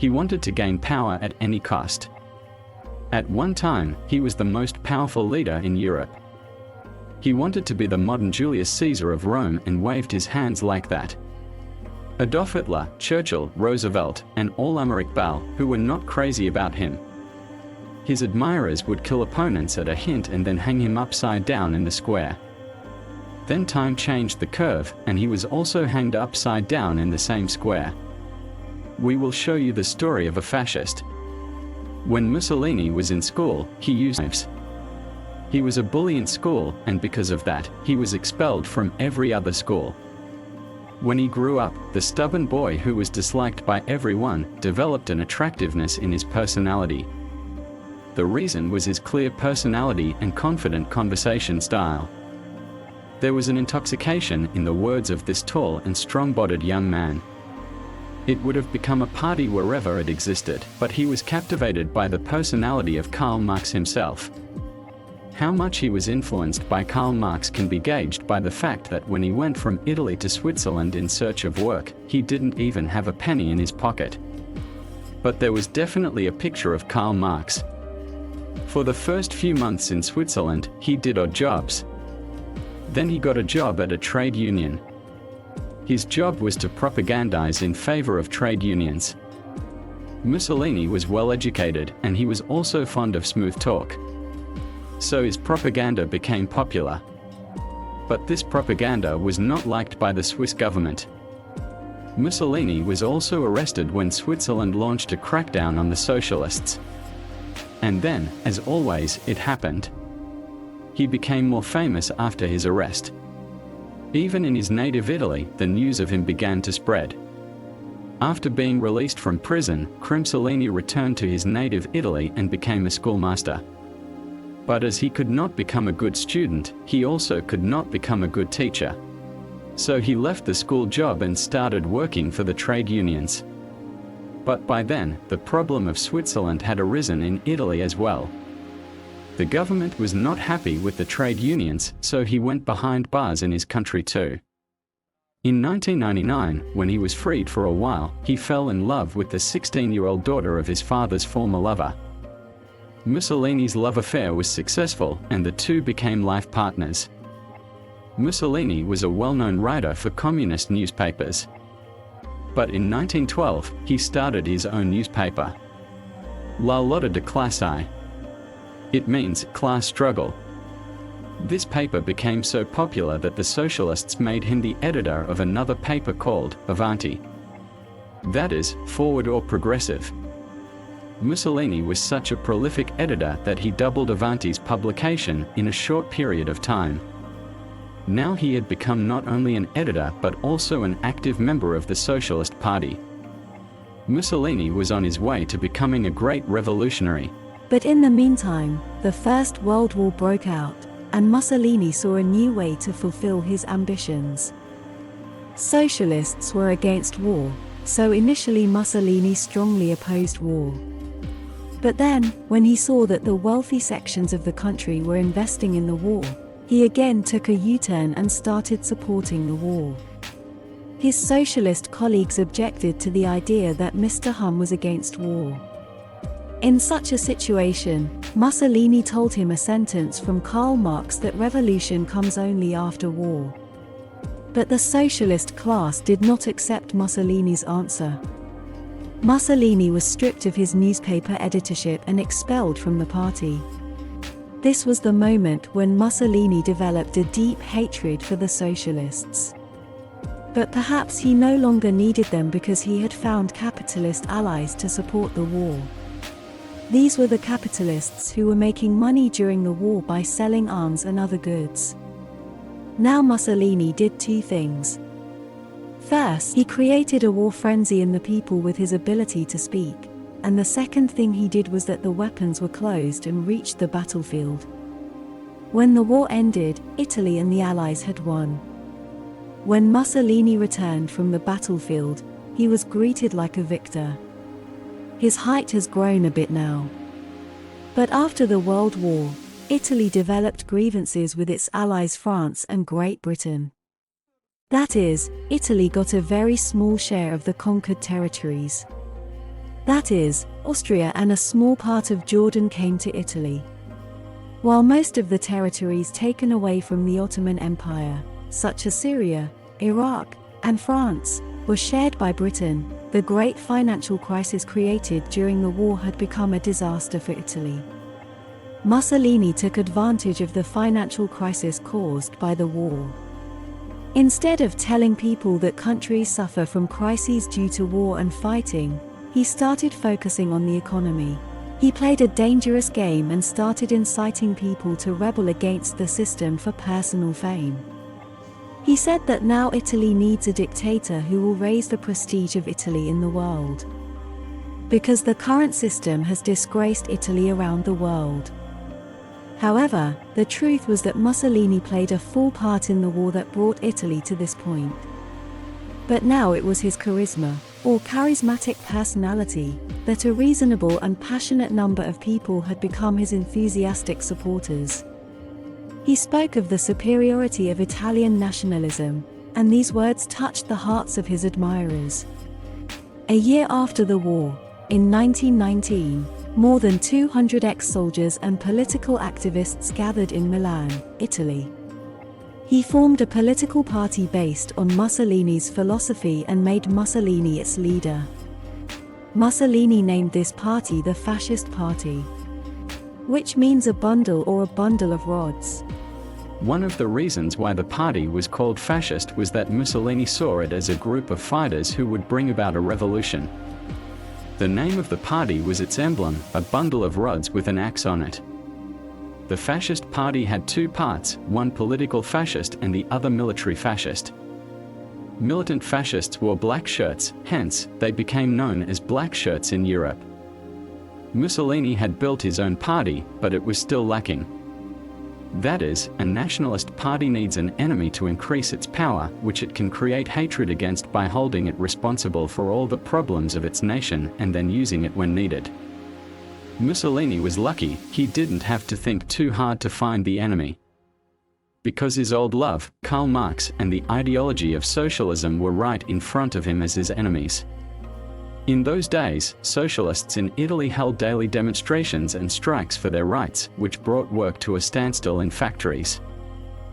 He wanted to gain power at any cost. At one time, he was the most powerful leader in Europe. He wanted to be the modern Julius Caesar of Rome and waved his hands like that. Adolf Hitler, Churchill, Roosevelt, and all Amrik Bal, who were not crazy about him. His admirers would kill opponents at a hint and then hang him upside down in the square. Then time changed the curve, and he was also hanged upside down in the same square. We will show you the story of a fascist. When Mussolini was in school, he used knives. He was a bully in school, and because of that, he was expelled from every other school. When he grew up, the stubborn boy who was disliked by everyone developed an attractiveness in his personality. The reason was his clear personality and confident conversation style. There was an intoxication in the words of this tall and strong-bodied young man. It would have become a party wherever it existed, but he was captivated by the personality of Karl Marx himself. How much he was influenced by Karl Marx can be gauged by the fact that when he went from Italy to Switzerland in search of work, he didn't even have a penny in his pocket. But there was definitely a picture of Karl Marx. For the first few months in Switzerland, he did odd jobs. Then he got a job at a trade union. His job was to propagandize in favor of trade unions. Mussolini was well educated, and he was also fond of smooth talk. So his propaganda became popular. But this propaganda was not liked by the Swiss government. Mussolini was also arrested when Switzerland launched a crackdown on the socialists. And then, as always, it happened. He became more famous after his arrest. Even in his native Italy, the news of him began to spread. After being released from prison, Mussolini returned to his native Italy and became a schoolmaster. But as he could not become a good student, he also could not become a good teacher. So he left the school job and started working for the trade unions. But by then, the problem of Switzerland had arisen in Italy as well. The government was not happy with the trade unions, so he went behind bars in his country too. In 1999, when he was freed for a while, he fell in love with the 16-year-old daughter of his father's former lover. Mussolini's love affair was successful, and the two became life partners. Mussolini was a well-known writer for communist newspapers. But in 1912, he started his own newspaper. La Lotta de Classe. It means class struggle. This paper became so popular that the socialists made him the editor of another paper called Avanti. That is, forward or progressive. Mussolini was such a prolific editor that he doubled Avanti's publication in a short period of time. Now he had become not only an editor but also an active member of the Socialist Party. Mussolini was on his way to becoming a great revolutionary. But in the meantime, the First World War broke out, and Mussolini saw a new way to fulfill his ambitions. Socialists were against war, so initially Mussolini strongly opposed war. But then, when he saw that the wealthy sections of the country were investing in the war, he again took a U-turn and started supporting the war. His socialist colleagues objected to the idea that Mr. Hum was against war. In such a situation, Mussolini told him a sentence from Karl Marx that revolution comes only after war. But the socialist class did not accept Mussolini's answer. Mussolini was stripped of his newspaper editorship and expelled from the party. This was the moment when Mussolini developed a deep hatred for the socialists. But perhaps he no longer needed them because he had found capitalist allies to support the war. These were the capitalists who were making money during the war by selling arms and other goods. Now Mussolini did two things. First, he created a war frenzy in the people with his ability to speak, and the second thing he did was that the weapons were closed and reached the battlefield. When the war ended, Italy and the Allies had won. When Mussolini returned from the battlefield, he was greeted like a victor. His height has grown a bit now. But after the World War, Italy developed grievances with its allies France and Great Britain. That is, Italy got a very small share of the conquered territories. That is, Austria and a small part of Jordan came to Italy. While most of the territories taken away from the Ottoman Empire, such as Syria, Iraq, and France, were shared by Britain, the great financial crisis created during the war had become a disaster for Italy. Mussolini took advantage of the financial crisis caused by the war. Instead of telling people that countries suffer from crises due to war and fighting, he started focusing on the economy. He played a dangerous game and started inciting people to rebel against the system for personal fame. He said that now Italy needs a dictator who will raise the prestige of Italy in the world, because the current system has disgraced Italy around the world. However, the truth was that Mussolini played a full part in the war that brought Italy to this point. But now it was his charisma, or charismatic personality, that a reasonable and passionate number of people had become his enthusiastic supporters. He spoke of the superiority of Italian nationalism, and these words touched the hearts of his admirers. A year after the war, in 1919, more than 200 ex-soldiers and political activists gathered in Milan, Italy. He formed a political party based on Mussolini's philosophy and made Mussolini its leader. Mussolini named this party the Fascist Party, which means a bundle or a bundle of rods. One of the reasons why the party was called fascist was that Mussolini saw it as a group of fighters who would bring about a revolution. The name of the party was its emblem, a bundle of rods with an axe on it. The fascist party had two parts, one political fascist and the other military fascist. Militant fascists wore black shirts, hence, they became known as black shirts in Europe. Mussolini had built his own party, but it was still lacking. That is, a nationalist party needs an enemy to increase its power, which it can create hatred against by holding it responsible for all the problems of its nation and then using it when needed. Mussolini was lucky, he didn't have to think too hard to find the enemy. Because his old love, Karl Marx, and the ideology of socialism were right in front of him as his enemies. In those days, socialists in Italy held daily demonstrations and strikes for their rights, which brought work to a standstill in factories.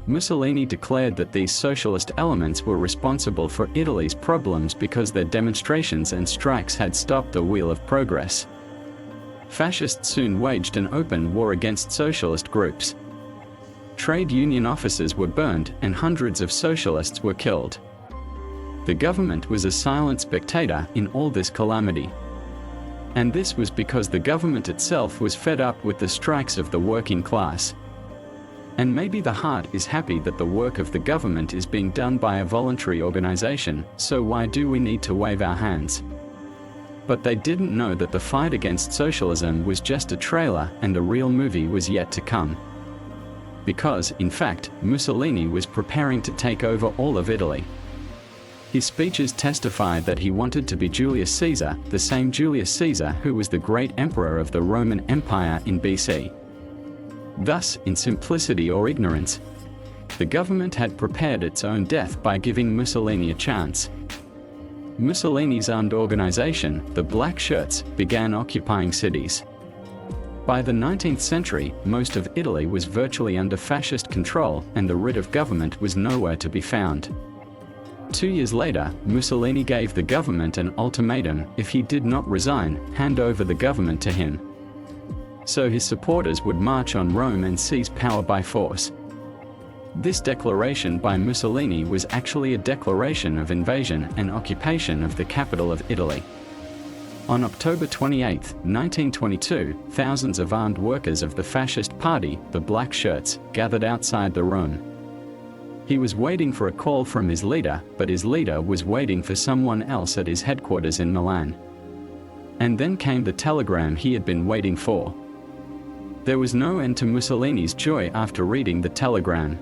Mussolini declared that these socialist elements were responsible for Italy's problems because their demonstrations and strikes had stopped the wheel of progress. Fascists soon waged an open war against socialist groups. Trade union offices were burned and hundreds of socialists were killed. The government was a silent spectator in all this calamity. And this was because the government itself was fed up with the strikes of the working class. And maybe the heart is happy that the work of the government is being done by a voluntary organization, so why do we need to wave our hands? But they didn't know that the fight against socialism was just a trailer and the real movie was yet to come. Because, in fact, Mussolini was preparing to take over all of Italy. His speeches testified that he wanted to be Julius Caesar, the same Julius Caesar who was the great emperor of the Roman Empire in BC. Thus, in simplicity or ignorance, the government had prepared its own death by giving Mussolini a chance. Mussolini's armed organization, the Black Shirts, began occupying cities. By the 19th century, most of Italy was virtually under fascist control, and the writ of government was nowhere to be found. 2 years later, Mussolini gave the government an ultimatum: if he did not resign, hand over the government to him. So his supporters would march on Rome and seize power by force. This declaration by Mussolini was actually a declaration of invasion and occupation of the capital of Italy. On October 28, 1922, thousands of armed workers of the fascist party, the Black Shirts, gathered outside the Rome. He was waiting for a call from his leader, but his leader was waiting for someone else at his headquarters in Milan. And then came the telegram he had been waiting for. There was no end to Mussolini's joy after reading the telegram,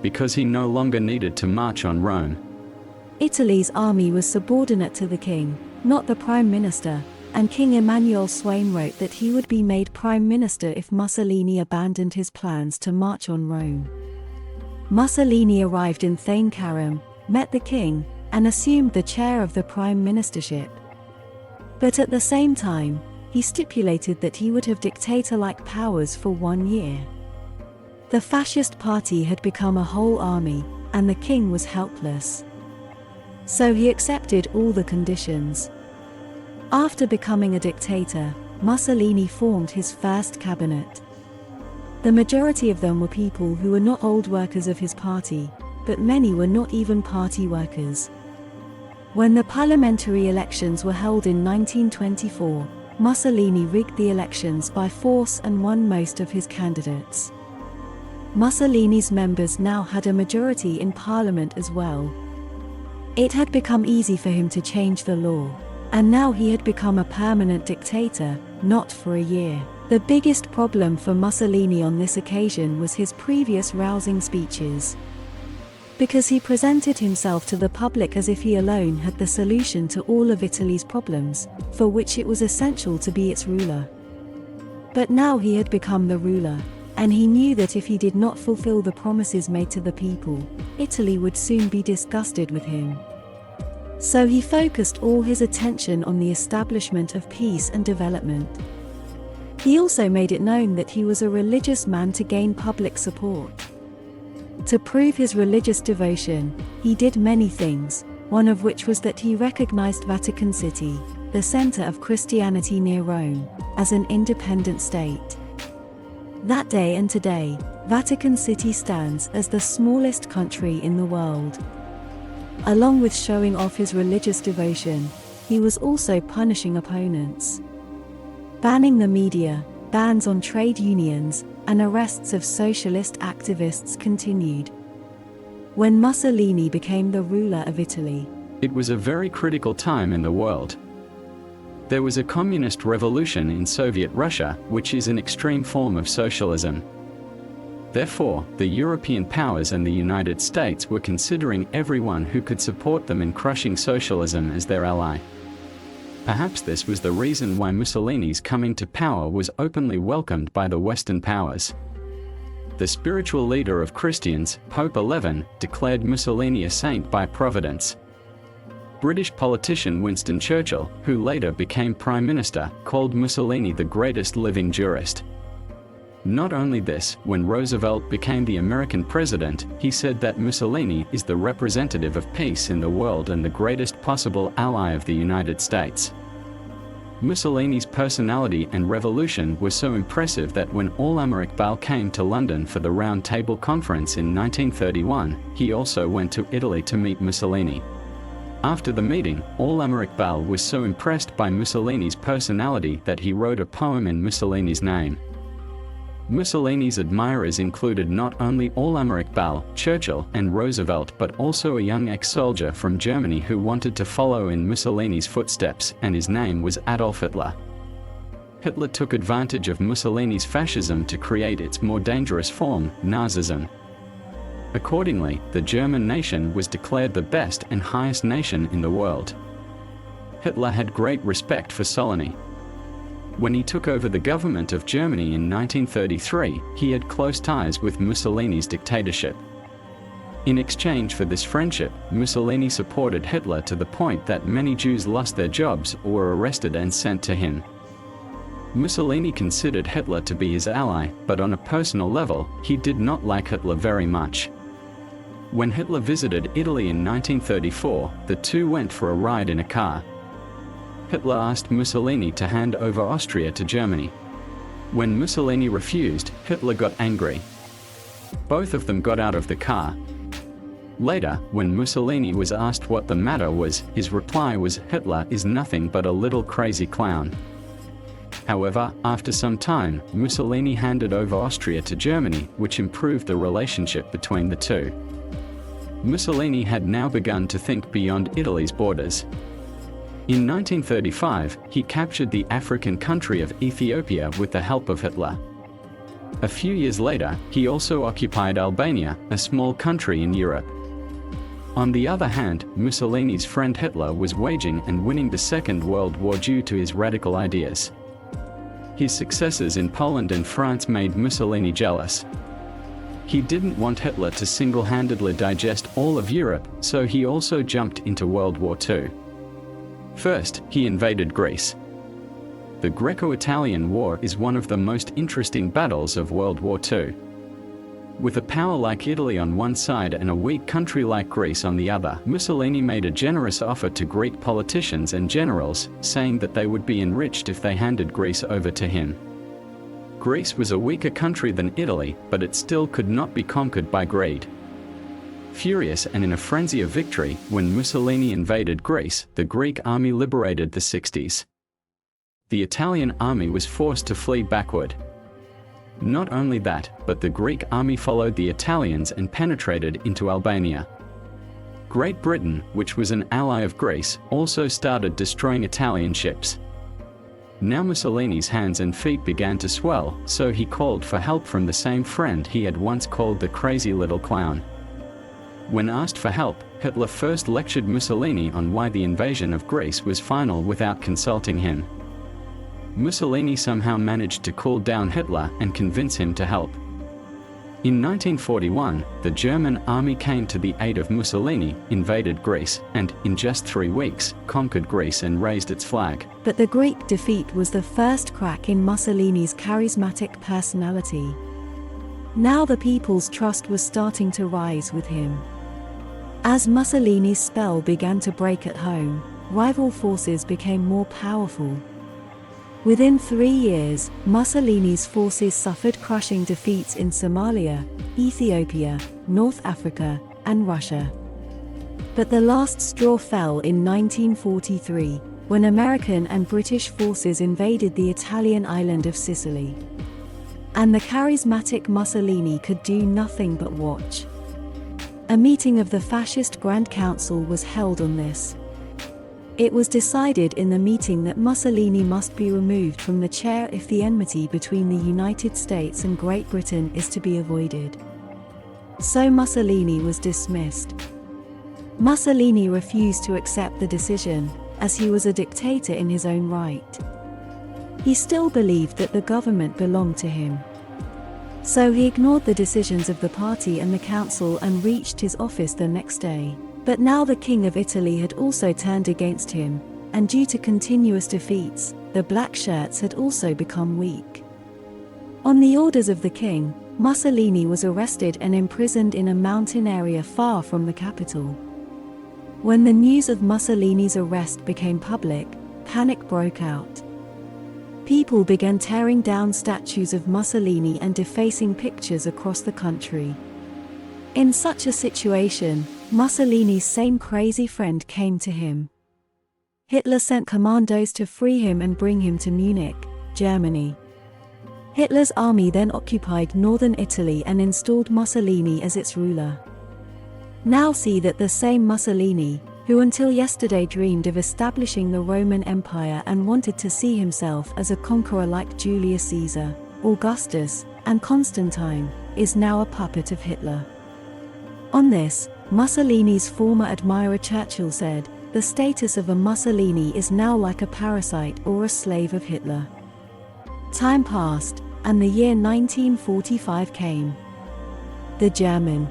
because he no longer needed to march on Rome. Italy's army was subordinate to the king, not the prime minister, and King Emmanuel Swain wrote that he would be made prime minister if Mussolini abandoned his plans to march on Rome. Mussolini arrived in Thane Karam, met the king, and assumed the chair of the prime ministership. But at the same time, he stipulated that he would have dictator-like powers for 1 year. The fascist party had become a whole army, and the king was helpless. So he accepted all the conditions. After becoming a dictator, Mussolini formed his first cabinet. The majority of them were people who were not old workers of his party, but many were not even party workers. When the parliamentary elections were held in 1924, Mussolini rigged the elections by force and won most of his candidates. Mussolini's members now had a majority in parliament as well. It had become easy for him to change the law, and now he had become a permanent dictator, not for a year. The biggest problem for Mussolini on this occasion was his previous rousing speeches. Because he presented himself to the public as if he alone had the solution to all of Italy's problems, for which it was essential to be its ruler. But now he had become the ruler, and he knew that if he did not fulfill the promises made to the people, Italy would soon be disgusted with him. So he focused all his attention on the establishment of peace and development. He also made it known that he was a religious man to gain public support. To prove his religious devotion, he did many things, one of which was that he recognized Vatican City, the center of Christianity near Rome, as an independent state. That day and today, Vatican City stands as the smallest country in the world. Along with showing off his religious devotion, he was also punishing opponents. Banning the media, bans on trade unions, and arrests of socialist activists continued. When Mussolini became the ruler of Italy, it was a very critical time in the world. There was a communist revolution in Soviet Russia, which is an extreme form of socialism. Therefore, the European powers and the United States were considering everyone who could support them in crushing socialism as their ally. Perhaps this was the reason why Mussolini's coming to power was openly welcomed by the Western powers. The spiritual leader of Christians, Pope XI, declared Mussolini a saint by providence. British politician Winston Churchill, who later became Prime Minister, called Mussolini the greatest living jurist. Not only this, when Roosevelt became the American president, he said that Mussolini is the representative of peace in the world and the greatest possible ally of the United States. Mussolini's personality and revolution were so impressive that when All-Amérique Bal came to London for the Round Table Conference in 1931, he also went to Italy to meet Mussolini. After the meeting, All-Amérique Bal was so impressed by Mussolini's personality that he wrote a poem in Mussolini's name. Mussolini's admirers included not only All-Amérique Bal, Churchill, and Roosevelt but also a young ex-soldier from Germany who wanted to follow in Mussolini's footsteps, and his name was Adolf Hitler. Hitler took advantage of Mussolini's fascism to create its more dangerous form, Nazism. Accordingly, the German nation was declared the best and highest nation in the world. Hitler had great respect for Mussolini. When he took over the government of Germany in 1933, he had close ties with Mussolini's dictatorship. In exchange for this friendship, Mussolini supported Hitler to the point that many Jews lost their jobs or were arrested and sent to him. Mussolini considered Hitler to be his ally, but on a personal level, he did not like Hitler very much. When Hitler visited Italy in 1934, the two went for a ride in a car. Hitler asked Mussolini to hand over Austria to Germany. When Mussolini refused, Hitler got angry. Both of them got out of the car. Later, when Mussolini was asked what the matter was, his reply was, "Hitler is nothing but a little crazy clown." However, after some time, Mussolini handed over Austria to Germany, which improved the relationship between the two. Mussolini had now begun to think beyond Italy's borders. In 1935, he captured the African country of Ethiopia with the help of Hitler. A few years later, he also occupied Albania, a small country in Europe. On the other hand, Mussolini's friend Hitler was waging and winning the Second World War due to his radical ideas. His successes in Poland and France made Mussolini jealous. He didn't want Hitler to single-handedly digest all of Europe, so he also jumped into World War II. First, he invaded Greece. The Greco-Italian War is one of the most interesting battles of World War II. With a power like Italy on one side and a weak country like Greece on the other, Mussolini made a generous offer to Greek politicians and generals, saying that they would be enriched if they handed Greece over to him. Greece was a weaker country than Italy, but it still could not be conquered by greed. Furious and in a frenzy of victory, when Mussolini invaded Greece, the Greek army liberated the 60s. The Italian army was forced to flee backward. Not only that, but the Greek army followed the Italians and penetrated into Albania. Great Britain, which was an ally of Greece, also started destroying Italian ships. Now Mussolini's hands and feet began to swell, so he called for help from the same friend he had once called the crazy little clown. When asked for help, Hitler first lectured Mussolini on why the invasion of Greece was final without consulting him. Mussolini somehow managed to cool down Hitler and convince him to help. In 1941, the German army came to the aid of Mussolini, invaded Greece, and, in just 3 weeks, conquered Greece and raised its flag. But the Greek defeat was the first crack in Mussolini's charismatic personality. Now the people's trust was starting to rise with him. As Mussolini's spell began to break at home, rival forces became more powerful. Within 3 years, Mussolini's forces suffered crushing defeats in Somalia, Ethiopia, North Africa, and Russia. But the last straw fell in 1943, when American and British forces invaded the Italian island of Sicily. And the charismatic Mussolini could do nothing but watch. A meeting of the Fascist Grand Council was held on this. It was decided in the meeting that Mussolini must be removed from the chair if the enmity between the United States and Great Britain is to be avoided. So Mussolini was dismissed. Mussolini refused to accept the decision, as he was a dictator in his own right. He still believed that the government belonged to him. So he ignored the decisions of the party and the council and reached his office the next day. But now the King of Italy had also turned against him, and due to continuous defeats, the black shirts had also become weak. On the orders of the king, Mussolini was arrested and imprisoned in a mountain area far from the capital. When the news of Mussolini's arrest became public, panic broke out. People began tearing down statues of Mussolini and defacing pictures across the country. In such a situation, Mussolini's same crazy friend came to him. Hitler sent commandos to free him and bring him to Munich, Germany. Hitler's army then occupied northern Italy and installed Mussolini as its ruler. Now see that the same Mussolini, who until yesterday dreamed of establishing the Roman Empire and wanted to see himself as a conqueror like Julius Caesar, Augustus, and Constantine, is now a puppet of Hitler. On this, Mussolini's former admirer Churchill said, "The status of a Mussolini is now like a parasite or a slave of Hitler." Time passed, and the year 1945 came. The German,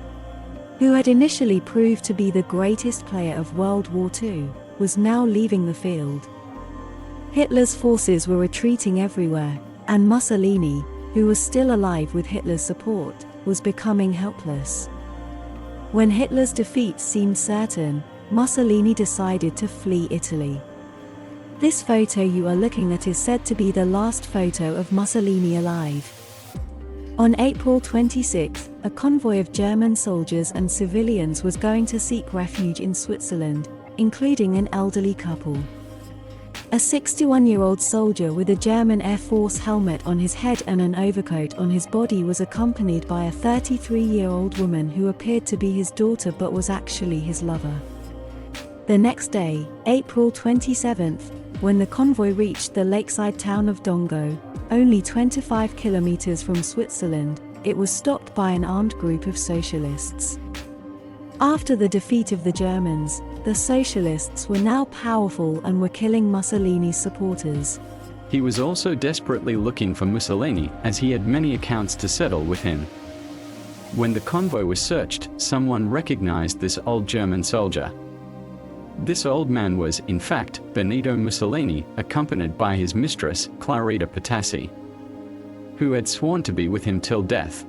who had initially proved to be the greatest player of World War II, was now leaving the field. Hitler's forces were retreating everywhere, and Mussolini, who was still alive with Hitler's support, was becoming helpless. When Hitler's defeat seemed certain, Mussolini decided to flee Italy. This photo you are looking at is said to be the last photo of Mussolini alive. On April 26, a convoy of German soldiers and civilians was going to seek refuge in Switzerland, including an elderly couple. A 61-year-old soldier with a German Air Force helmet on his head and an overcoat on his body was accompanied by a 33-year-old woman who appeared to be his daughter but was actually his lover. The next day, April 27, when the convoy reached the lakeside town of Dongo, only 25 kilometers from Switzerland, it was stopped by an armed group of socialists. After the defeat of the Germans, the socialists were now powerful and were killing Mussolini's supporters. He was also desperately looking for Mussolini, as he had many accounts to settle with him. When the convoy was searched, someone recognized this old German soldier. This old man was, in fact, Benito Mussolini, accompanied by his mistress, Clarita Potassi, who had sworn to be with him till death.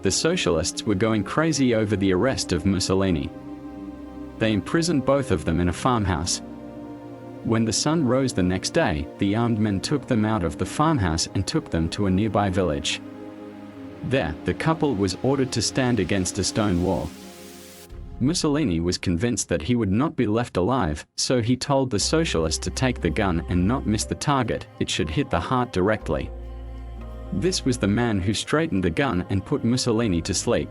The socialists were going crazy over the arrest of Mussolini. They imprisoned both of them in a farmhouse. When the sun rose the next day, the armed men took them out of the farmhouse and took them to a nearby village. There, the couple was ordered to stand against a stone wall. Mussolini was convinced that he would not be left alive, so he told the socialists to take the gun and not miss the target, it should hit the heart directly. This was the man who straightened the gun and put Mussolini to sleep.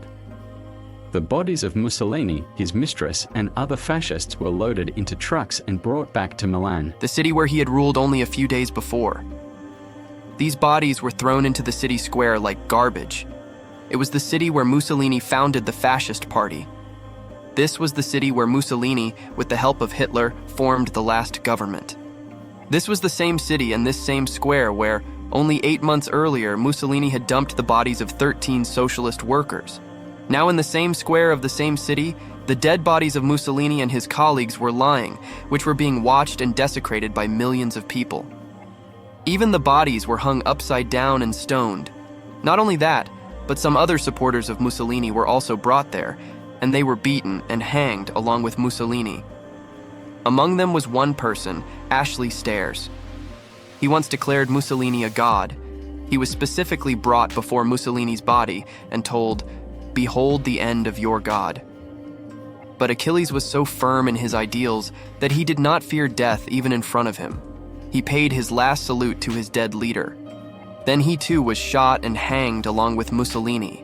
The bodies of Mussolini, his mistress, and other fascists were loaded into trucks and brought back to Milan, the city where he had ruled only a few days before. These bodies were thrown into the city square like garbage. It was the city where Mussolini founded the Fascist Party. This was the city where Mussolini, with the help of Hitler, formed the last government. This was the same city and this same square where, only 8 months earlier, Mussolini had dumped the bodies of 13 socialist workers. Now in the same square of the same city, the dead bodies of Mussolini and his colleagues were lying, which were being watched and desecrated by millions of people. Even the bodies were hung upside down and stoned. Not only that, but some other supporters of Mussolini were also brought there, and they were beaten and hanged along with Mussolini. Among them was one person, Ashley Stairs. He once declared Mussolini a god. He was specifically brought before Mussolini's body and told, "Behold the end of your god." But Achilles was so firm in his ideals that he did not fear death even in front of him. He paid his last salute to his dead leader. Then he too was shot and hanged along with Mussolini.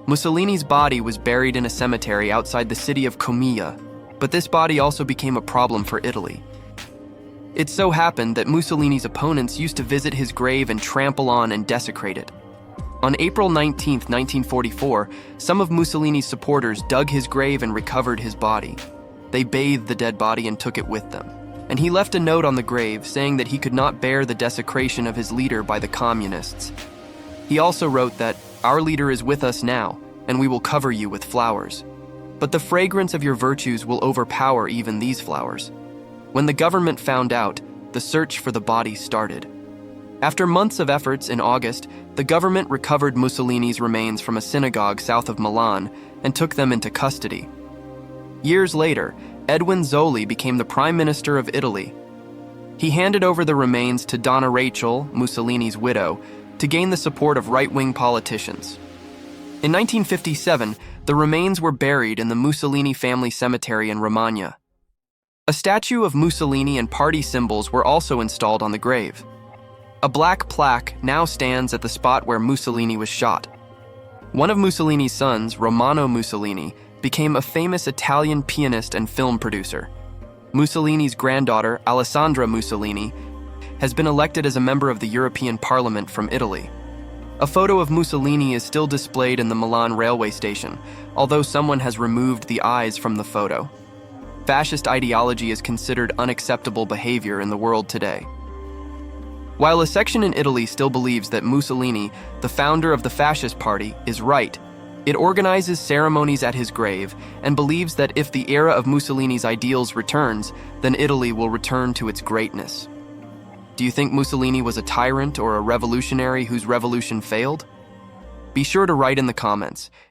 Mussolini's body was buried in a cemetery outside the city of Comilla, but this body also became a problem for Italy. It so happened that Mussolini's opponents used to visit his grave and trample on and desecrate it. On April 19, 1944, some of Mussolini's supporters dug his grave and recovered his body. They bathed the dead body and took it with them. And he left a note on the grave saying that he could not bear the desecration of his leader by the communists. He also wrote that, "Our leader is with us now, and we will cover you with flowers. But the fragrance of your virtues will overpower even these flowers." When the government found out, the search for the body started. After months of efforts in August, the government recovered Mussolini's remains from a synagogue south of Milan and took them into custody. Years later, Edwin Zoli became the Prime Minister of Italy. He handed over the remains to Donna Rachel, Mussolini's widow, to gain the support of right-wing politicians. In 1957, the remains were buried in the Mussolini family cemetery in Romagna. A statue of Mussolini and party symbols were also installed on the grave. A black plaque now stands at the spot where Mussolini was shot. One of Mussolini's sons, Romano Mussolini, became a famous Italian pianist and film producer. Mussolini's granddaughter, Alessandra Mussolini, has been elected as a member of the European Parliament from Italy. A photo of Mussolini is still displayed in the Milan railway station, although someone has removed the eyes from the photo. Fascist ideology is considered unacceptable behavior in the world today. While a section in Italy still believes that Mussolini, the founder of the Fascist Party, is right, it organizes ceremonies at his grave and believes that if the era of Mussolini's ideals returns, then Italy will return to its greatness. Do you think Mussolini was a tyrant or a revolutionary whose revolution failed? Be sure to write in the comments.